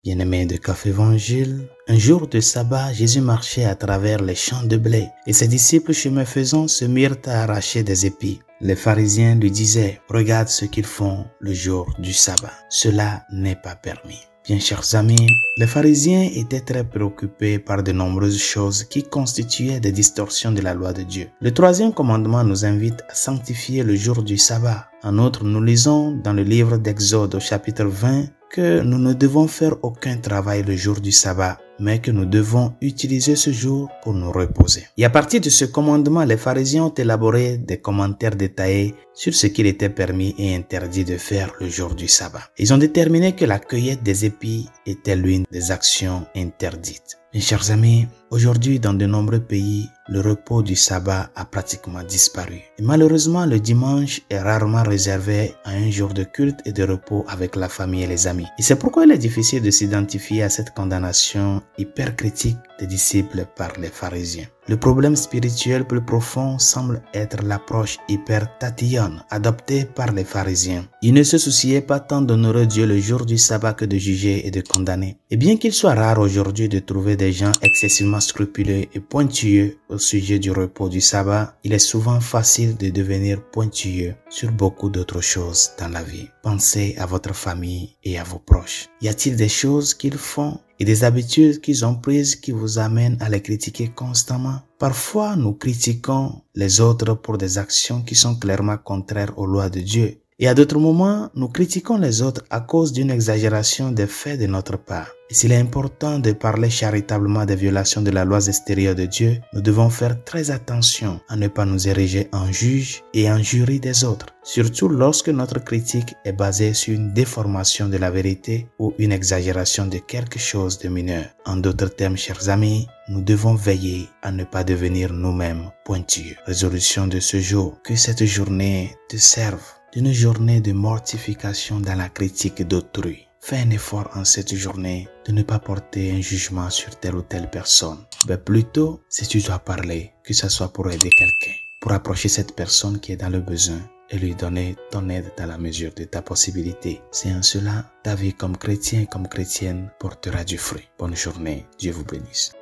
Bien-aimés de Café Évangile, un jour de sabbat, Jésus marchait à travers les champs de blé et ses disciples, chemin faisant, se mirent à arracher des épis. Les pharisiens lui disaient, « Regarde ce qu'ils font le jour du sabbat. Cela n'est pas permis. » Bien, chers amis, les pharisiens étaient très préoccupés par de nombreuses choses qui constituaient des distorsions de la loi de Dieu. Le troisième commandement nous invite à sanctifier le jour du sabbat. En outre, nous lisons dans le livre d'Exode au chapitre 20 que nous ne devons faire aucun travail le jour du sabbat, mais que nous devons utiliser ce jour pour nous reposer. Et à partir de ce commandement, les pharisiens ont élaboré des commentaires détaillés sur ce qu'il était permis et interdit de faire le jour du sabbat. Ils ont déterminé que la cueillette des épis était l'une des actions interdites. Mes chers amis, aujourd'hui dans de nombreux pays, le repos du sabbat a pratiquement disparu. Et malheureusement, le dimanche est rarement réservé à un jour de culte et de repos avec la famille et les amis. Et c'est pourquoi il est difficile de s'identifier à cette condamnation hyper critique des disciples par les pharisiens. Le problème spirituel plus profond semble être l'approche hyper tatillonne adoptée par les pharisiens. Ils ne se souciaient pas tant d'honorer Dieu le jour du sabbat que de juger et de condamner. Et bien qu'il soit rare aujourd'hui de trouver des gens excessivement scrupuleux et pointilleux au sujet du repos du sabbat, il est souvent facile de devenir pointilleux sur beaucoup d'autres choses dans la vie. Pensez à votre famille et à vos proches. Y a-t-il des choses qu'ils font et des habitudes qu'ils ont prises qui vous amènent à les critiquer constamment? Parfois, nous critiquons les autres pour des actions qui sont clairement contraires aux lois de Dieu. Et à d'autres moments, nous critiquons les autres à cause d'une exagération des faits de notre part. Et s'il est important de parler charitablement des violations de la loi extérieure de Dieu, nous devons faire très attention à ne pas nous ériger en juge et en jury des autres, surtout lorsque notre critique est basée sur une déformation de la vérité ou une exagération de quelque chose de mineur. En d'autres termes, chers amis, nous devons veiller à ne pas devenir nous-mêmes pointilleux. Résolution de ce jour, que cette journée te serve d'une journée de mortification dans la critique d'autrui. Fais un effort en cette journée de ne pas porter un jugement sur telle ou telle personne. Mais plutôt, si tu dois parler, que ce soit pour aider quelqu'un, pour approcher cette personne qui est dans le besoin et lui donner ton aide dans la mesure de ta possibilité. C'est en cela, ta vie comme chrétien et comme chrétienne portera du fruit. Bonne journée, Dieu vous bénisse.